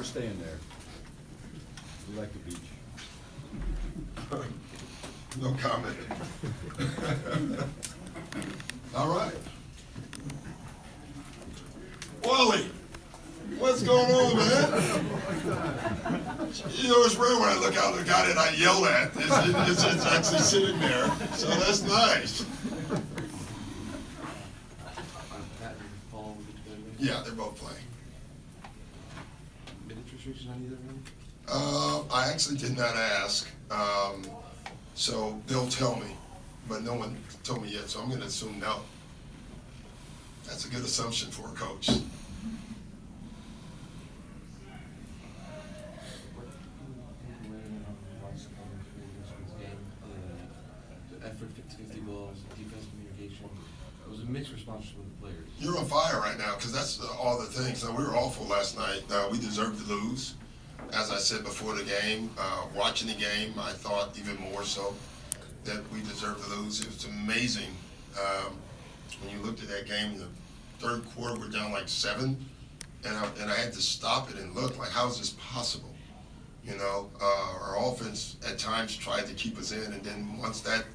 staying there. We like the beach. No comment. All right. Wiley, what's going on, man? You know, it's rare when I look out at the guy that I yell at. It's actually sitting there, so that's nice. Yeah, they're both playing. Minute restriction on either of them? I actually did not ask, so they'll tell me, but no one told me yet, so I'm going to assume no. That's a good assumption for a coach. What game, other than the effort, 50-50 balls, defense communication, it was a mixed response from the players. You're on fire right now, because that's all the things. Now, we were awful last night. We deserved to lose. As I said before the game, watching the game, I thought even more so that we deserved to lose. It was amazing. When you looked at that game in the third quarter, we're down like 7, and I had to stop it and look like, how is this possible? You know, our offense at times tried to keep us in, and then once that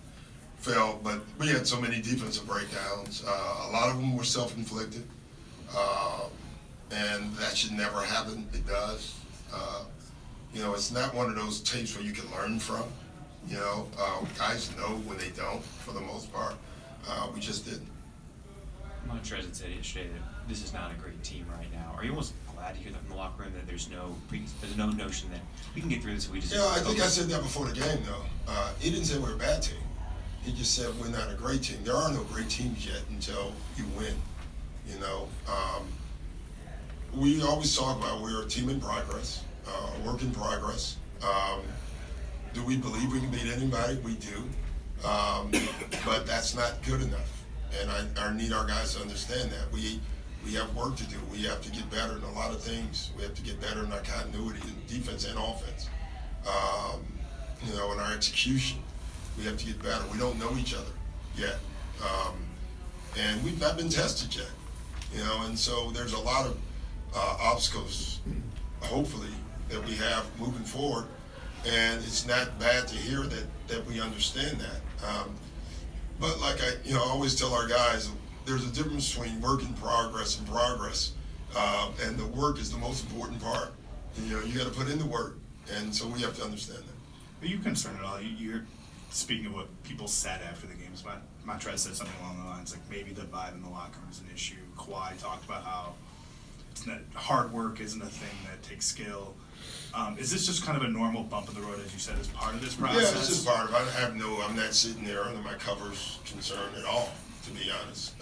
fell, but we had so many defensive breakdowns. A lot of them were self-inflicted, and that should never happen. It does. You know, it's not one of those tapes where you can learn from. You know, guys know when they don't, for the most part. We just didn't. Montrez had said yesterday that this is not a great team right now. Are you almost glad to hear that from the locker room, that there's no notion that we can get through this if we just... Yeah, I think I said that before the game, though. He didn't say we're a bad team. He just said we're not a great team. There are no great teams yet until you win. You know, we always talk about we're a team in progress, a work in progress. Do we believe we can beat anybody? We do. But that's not good enough. And I need our guys to understand that. We have work to do. We have to get better in a lot of things. We have to get better in our continuity in defense and offense. You know, in our execution, we have to get better. We don't know each other yet. And we've not been tested yet. You know, and so there's a lot of obstacles, hopefully, that we have moving forward. And it's not bad to hear that we understand that. But like I always tell our guys, there's a difference between work in progress and progress. And the work is the most important part. You know, you got to put in the work. And so we have to understand that. Are you concerned at all? You're speaking of what people said after the games. Montrez said something along the lines like maybe the vibe in the locker room is an issue. Kawhi talked about how it's not, hard work isn't a thing that takes skill. Is this just kind of a normal bump in the road, as you said, as part of this process? Yeah, it's just part of it. I'm not sitting there under my covers concerned at all, to be honest.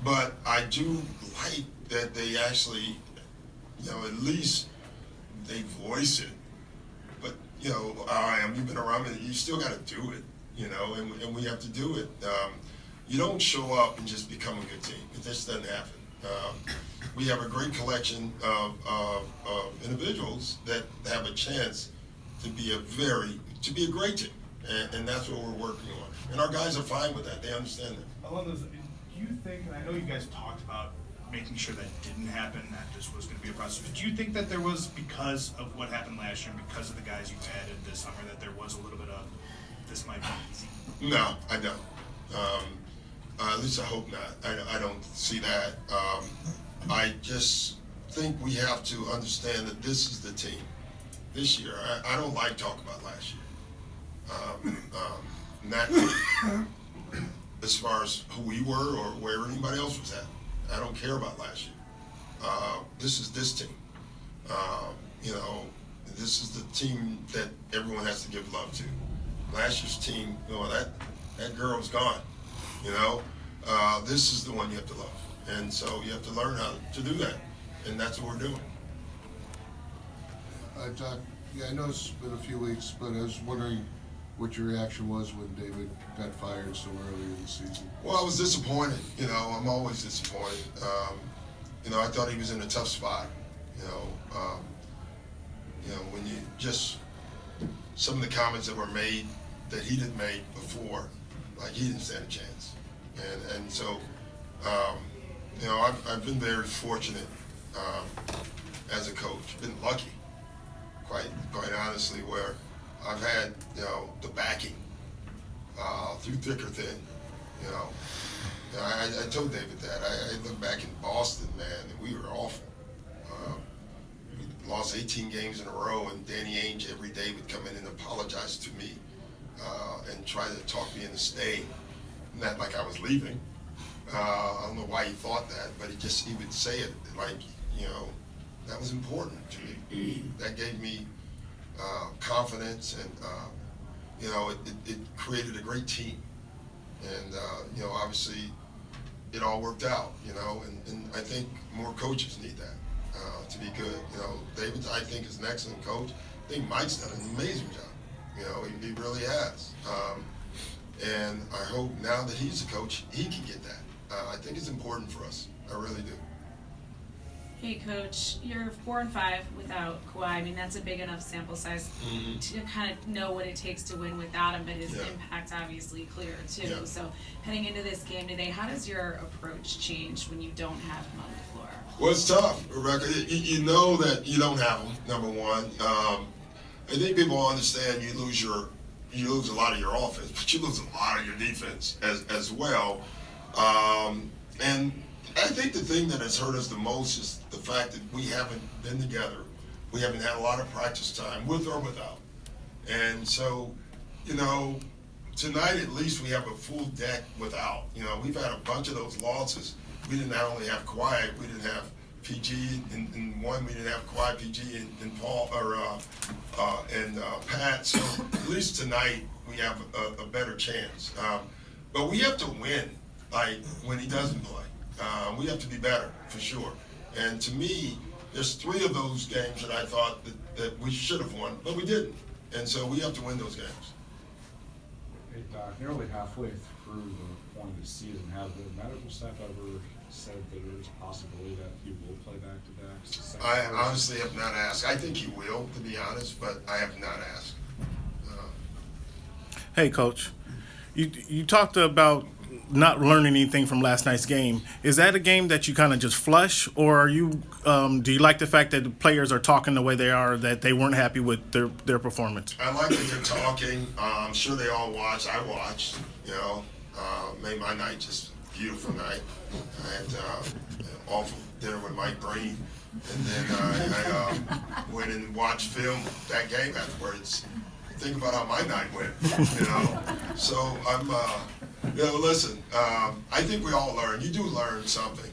But I do like that they actually, you know, at least they voice it. But, you know, you've been around me, you still got to do it, you know, and we have to do it. You don't show up and just become a good team. It just doesn't happen. We have a great collection of individuals that have a chance to be a great team, and that's what we're working on. And our guys are fine with that; they understand that. Along those, do you think? And I know you guys talked about making sure that didn't happen, that this was going to be a process. But do you think that there was, because of what happened last year, and because of the guys you added this summer, that there was a little bit of this might be easy? No, I don't. At least I hope not. I don't see that. I just think we have to understand that this is the team. This year, I don't like talking about last year. Not as far as who we were or where anybody else was at. I don't care about last year. This is this team. You know, this is the team that everyone has to give love to. Last year's team, you know, that girl's gone. You know, this is the one you have to love. And so you have to learn how to do that. And that's what we're doing. I know it's been a few weeks, but I was wondering what your reaction was when David got fired so early in the season. Well, I was disappointed. You know, I'm always disappointed. You know, I thought he was in a tough spot. You know, when you just, some of the comments that were made that he didn't make before, like he didn't stand a chance. And so, you know, I've been very fortunate as a coach. Been lucky, quite honestly, where I've had, the backing through thick or thin. I told David that. I look back in Boston, man, and we were awful. We lost 18 games in a row, and Danny Ainge every day would come in and apologize to me and try to talk me into staying. Not like I was leaving. I don't know why he thought that, but he would say it like, that was important to me. That gave me confidence, and it created a great team. And obviously it all worked out, and I think more coaches need that to be good. David, I think, is an excellent coach. I think Mike's done an amazing job. He really has. And I hope now that he's a coach, he can get that. I think it's important for us. I really do. Hey, Coach, you're 4-5 without Kawhi. I mean, that's a big enough sample size to kind of know what it takes to win without him, but his impact's obviously clear, too. Yeah. So heading into this game today, how does your approach change when you don't have him on the floor? Well, it's tough, Rebecca. You know that you don't have them, number one. I think people understand you lose a lot of your offense, but you lose a lot of your defense as well. And I think the thing that has hurt us the most is the fact that we haven't been together. We haven't had a lot of practice time, with or without. And so, tonight at least we have a full deck without. We've had a bunch of those losses. We didn't not only have Kawhi, we didn't have PG in one. We didn't have Kawhi, PG, and Paul and Pat. So at least tonight we have a better chance. But we have to win, like when he doesn't play. We have to be better, for sure. And to me, there's 3 of those games that I thought that we should have won, but we didn't. And so we have to win those games. Hey, Doc, nearly halfway through the point of the season, have the medical staff ever said that there's a possibility that he will play back-to-backs? I honestly have not asked. I think he will, to be honest, but I have not asked. Hey, Coach, you talked about not learning anything from last night's game. Is that a game that you kind of just flush, or are you? Do you like the fact that the players are talking the way they are, that they weren't happy with their performance? I like that they're talking. I'm sure they all watched. I watched. Made my night just a beautiful night. I had an awful dinner with Mike Breen, and then I went and watched film that game afterwards. Think about how my night went. So I'm. Listen, I think we all learn. You do learn something,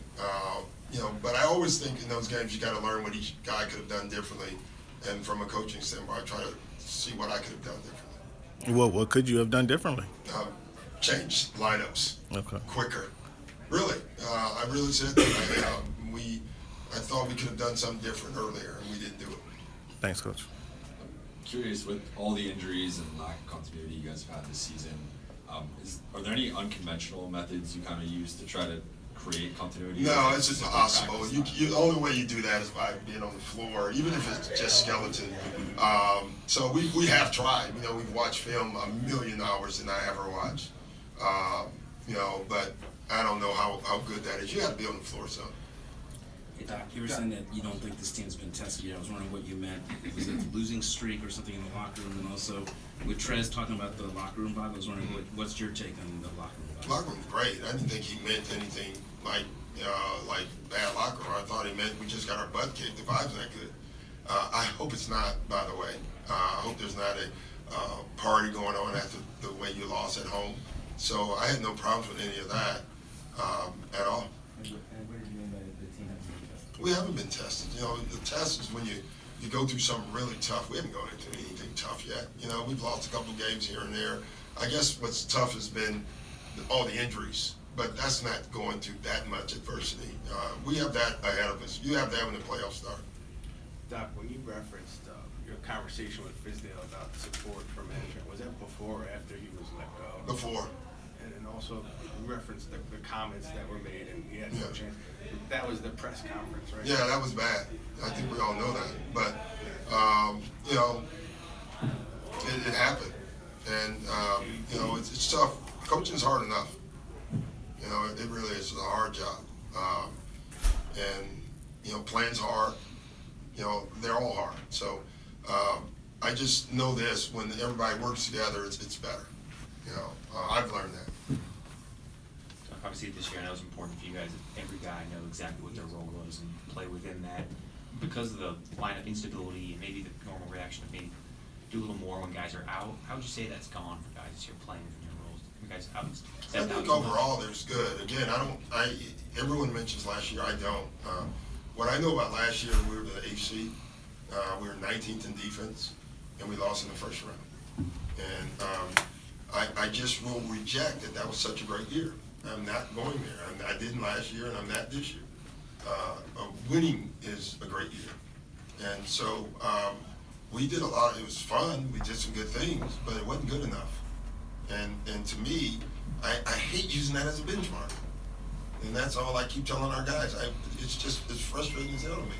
but I always think in those games you got to learn what each guy could have done differently. And from a coaching standpoint, I try to see what I could have done differently. Well, what could you have done differently? Change lineups quicker. Really, I really said that. I thought we could have done something different earlier, and we didn't do it. Thanks, Coach. Curious, with all the injuries and lack of continuity you guys have had this season, are there any unconventional methods you kind of use to try to create continuity? No, it's impossible. The only way you do that is by being on the floor, even if it's just skeleton. So we have tried. We've watched film 1,000,000 hours than I ever watched. But I don't know how good that is. You have to be on the floor, son. Hey, Doc, you were saying that you don't think this team's been tested yet. I was wondering what you meant. Was it the losing streak or something in the locker room? And also, with Trez talking about the locker room vibe, I was wondering what's your take on the locker room vibe? Locker room's great. I didn't think he meant anything like bad locker room. I thought he meant we just got our butt kicked. The vibe's not good. I hope it's not, by the way. I hope there's not a party going on after the way you lost at home. So I had no problems with any of that at all. And what do you mean by the team hasn't been tested? We haven't been tested. The test is when you go through something really tough. We haven't gone into anything tough yet. We've lost a couple games here and there. I guess what's tough has been all the injuries, but that's not going through that much adversity. We have that ahead of us. You have that when the playoffs start. Doc, when you referenced your conversation with Fizdale about support for management, was that before or after he was let go? Before. And then also you referenced the comments that were made, and he had no chance. That was the press conference, right? Yeah, that was bad. I think we all know that. But, it happened. And, it's tough. Coaching's hard enough. It really is a hard job. And, playing's hard. You know, they're all hard. So I just know this: when everybody works together, it's better. You know, I've learned that. Obviously, this year I know it's important for you guys that every guy know exactly what their role was and play within that. Because of the lineup instability and maybe the normal reaction of maybe do a little more when guys are out, how would you say that's gone for guys this year playing within their roles? You guys out? I think overall there's good. Again, everyone mentions last year, I don't. What I know about last year, we were the AC. We were 19th in defense, and we lost in the first round. And I just will reject that was such a great year. I'm not going there. I didn't last year, and I'm not this year. Winning is a great year. And so we did a lot. It was fun. We did some good things, but it wasn't good enough. And to me, I hate using that as a benchmark. And that's all I keep telling our guys. It's frustrating as hell to me.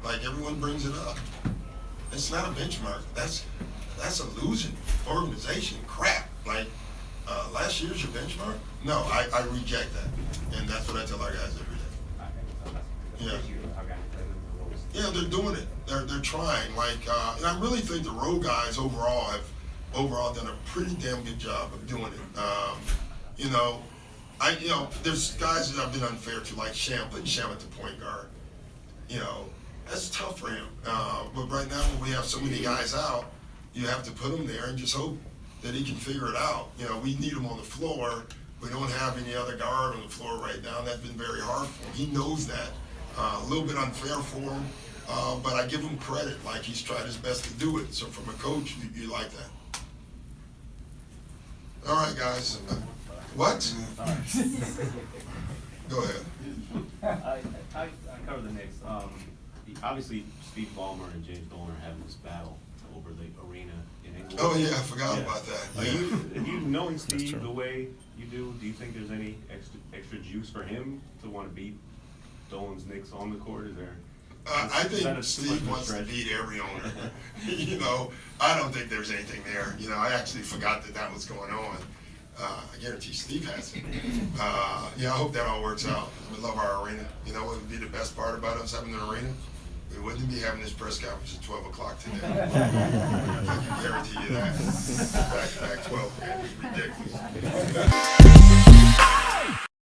Like, everyone brings it up. It's not a benchmark. That's a losing organization. Crap. Like, last year's your benchmark? No, I reject that. And that's what I tell our guys every day. Yeah. Yeah, they're doing it. They're trying. Like, and I really think the road guys overall have done a pretty damn good job of doing it. There's guys that I've been unfair to, like Shawn, putting Shawn at the point guard. That's tough for him. But right now, when we have so many guys out, you have to put him there and just hope that he can figure it out. We need him on the floor. We don't have any other guard on the floor right now. That's been very hard for him. He knows that. A little bit unfair for him, but I give him credit. Like, he's tried his best to do it. So from a coach, you like that. All right, guys. What? Go ahead. I cover the Knicks. Obviously, Steve Ballmer and James Dolan are having this battle over the arena in England. Oh, yeah, I forgot about that. Are you knowing Steve the way you do you think there's any extra juice for him to want to beat Dolan's Knicks on the court? Is there? I think Steve wants to beat every owner. I don't think there's anything there. I actually forgot that was going on. I guarantee Steve has it. I hope that all works out. We love our arena. What would be the best part about us having an arena? We wouldn't be having this press conference at 12 o'clock today. I can guarantee you that. Back 12, man, it's ridiculous.